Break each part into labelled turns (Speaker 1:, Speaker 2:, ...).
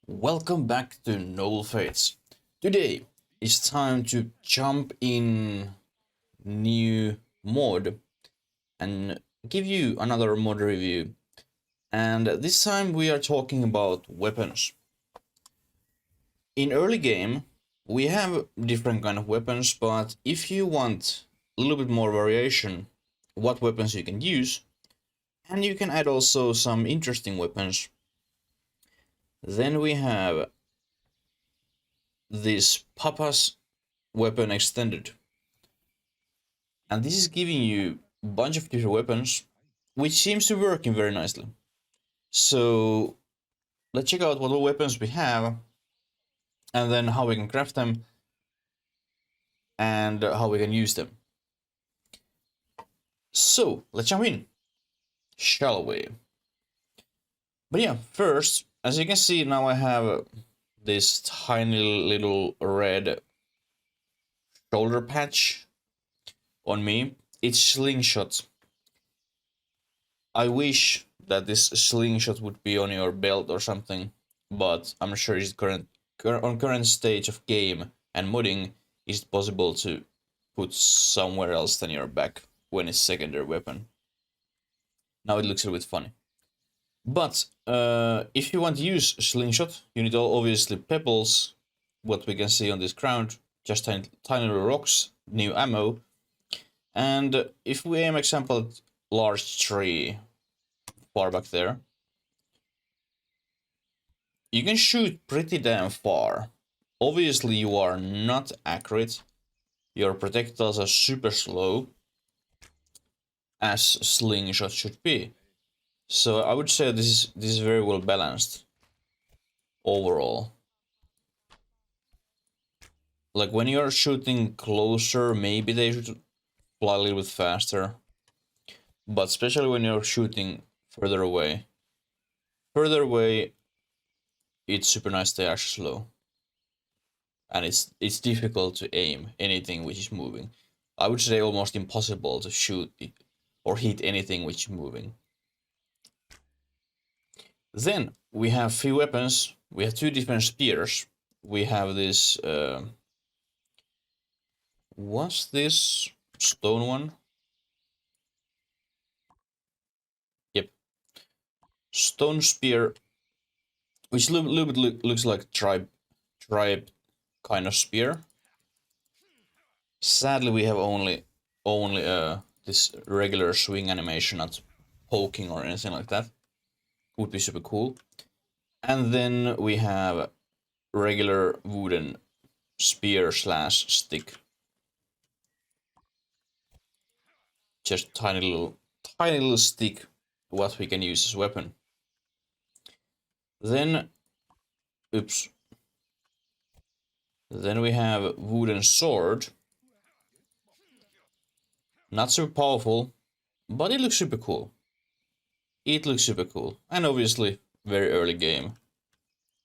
Speaker 1: Welcome back to Noble Fates. Today it's time to jump in new mod and give you another mod review. And this time we are talking about weapons. In early game we have different kind of weapons, but if you want a little bit more variation, what weapons you can use, and you can add also some interesting weapons, then we have this Papa's weapon extended. And this is giving you a bunch of different weapons, which seems to work in very nicely. So let's check out what all weapons we have, and then how we can craft them, and how we can use them. So let's jump in, shall we? But yeah, first, as you can see, now I have this tiny little red shoulder patch on me. It's Slingshot. I wish that this Slingshot would be on your belt or something, but I'm sure it's on current stage of game and modding, it's possible to put somewhere else than your back when it's secondary weapon. Now it looks a little bit funny. But if you want to use Slingshot, you need obviously pebbles, what we can see on this ground, just tiny little rocks, new ammo, and if we aim example at large tree far back there, you can shoot pretty damn far. Obviously you are not accurate, your projectiles are super slow, as Slingshot should be. So I would say this is very well balanced overall. Like when you're shooting closer, maybe they should fly a little bit faster, but especially when you're shooting further away, it's super nice to actually slow, and it's difficult to aim anything which is moving. I would say almost impossible to shoot or hit anything which is moving. Then we have few weapons. We have two different spears. We have this what's this stone one? Yep, stone spear, which a little bit looks like tribe kind of spear. Sadly, we have only this regular swing animation, not poking or anything like that. Would be super cool. And then we have regular wooden spear slash stick. Just tiny little stick, what we can use as weapon. Then, oops. Then we have wooden sword. Not super powerful, but it looks super cool. It looks super cool, and obviously very early game.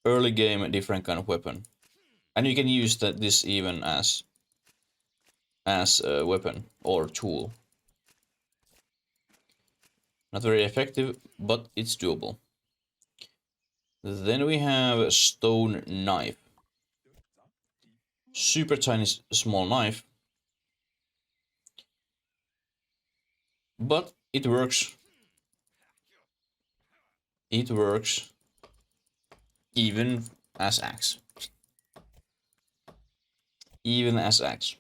Speaker 1: Early game, different kind of weapon, and you can use this even as a weapon or tool. Not very effective, but it's doable. Then we have a stone knife. Super tiny small knife, but it works. It works even as axe. Even as axe.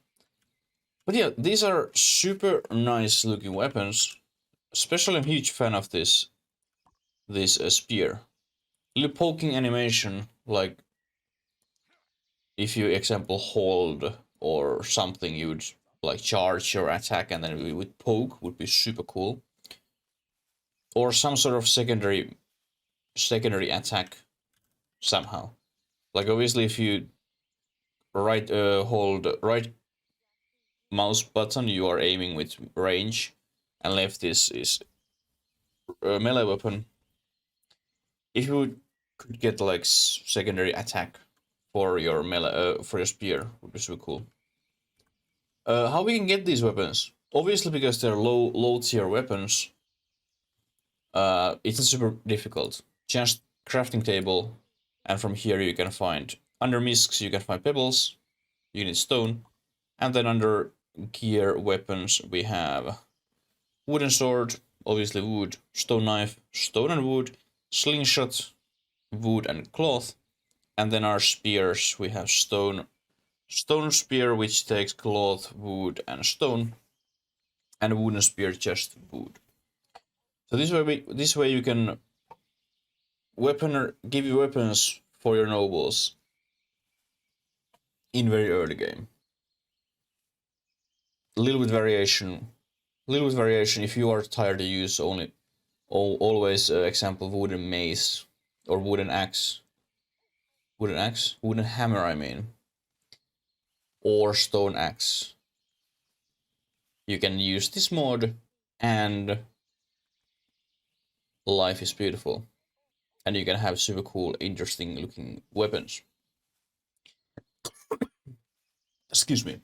Speaker 1: But yeah, these are super nice looking weapons. Especially I'm a huge fan of this spear. Little poking animation, like if you example hold or something, you would like charge your attack and then it would poke, would be super cool. Or some sort of secondary attack somehow. Like obviously if you hold right mouse button, you are aiming with range, and left is a melee weapon. If you could get like secondary attack for your melee for your spear, would be super cool. How we can get these weapons? Obviously, because they're low tier weapons, it's super difficult. Just crafting table, And from here you can find, under miscs you can find pebbles, you need stone, and then under gear weapons we have wooden sword, obviously wood, stone knife, stone and wood, slingshot, wood and cloth, and then our spears we have stone spear which takes cloth, wood and stone, and wooden spear just wood. So this way you can give you weapons for your nobles in very early game. A little bit variation if you are tired to use always example wooden mace or wooden hammer I mean, or stone axe. You can use this mod and life is beautiful, and you can have super cool interesting looking weapons. Excuse me.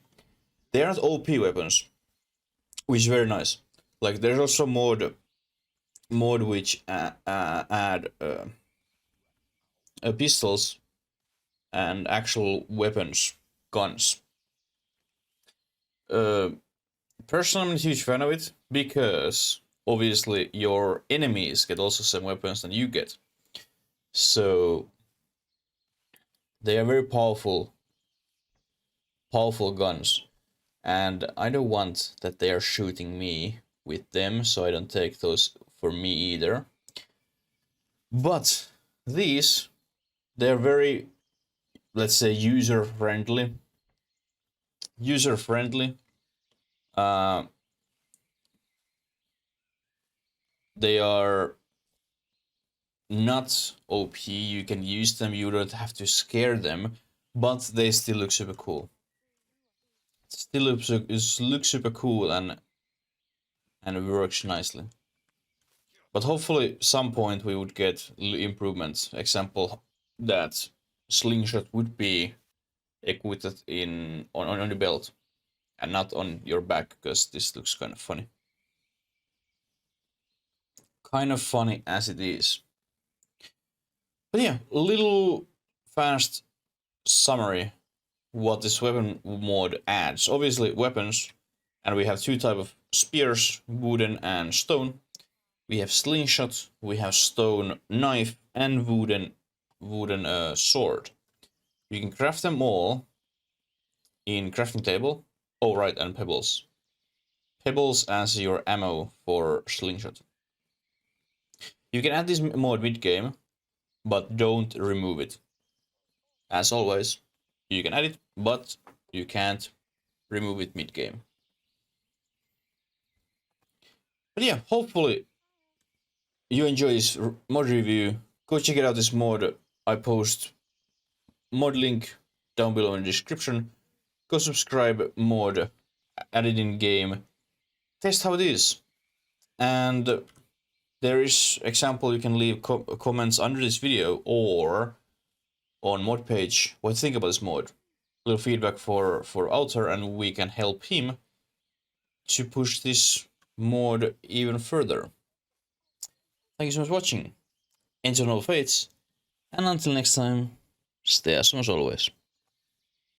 Speaker 1: They are not OP weapons, which is very nice. Like there's also mod which add pistols and actual weapons, guns. Personally, I'm a huge fan of it because obviously your enemies get also some weapons than you get. So they are very powerful guns, and I don't want that they are shooting me with them, so I don't take those for me either. But these, they're very, let's say, user friendly. They are not OP, you can use them, you don't have to scare them, but they still look super cool. Still looks super cool and works nicely. But hopefully some point we would get improvements. Example that slingshot would be equipped on the belt and not on your back, because this looks kind of funny. Kind of funny as it is. But yeah, a little fast summary what this weapon mod adds. Obviously weapons, and we have two type of spears, wooden and stone. We have slingshot, we have stone knife, and wooden sword. You can craft them all in crafting table. Oh right, and pebbles. Pebbles as your ammo for slingshot. You can add this mod mid-game, but don't remove it. As always, you can add it, but you can't remove it mid-game. But yeah, hopefully you enjoy this mod review. Go check it out, this mod. I post mod link down below in the description. Go subscribe, mod, add it in game, test how it is. And there is example, you can leave comments under this video or on mod page what you think about this mod. A little feedback for author, and we can help him to push this mod even further. Thank you so much for watching. Enjoy all fates, and until next time, stay awesome as always.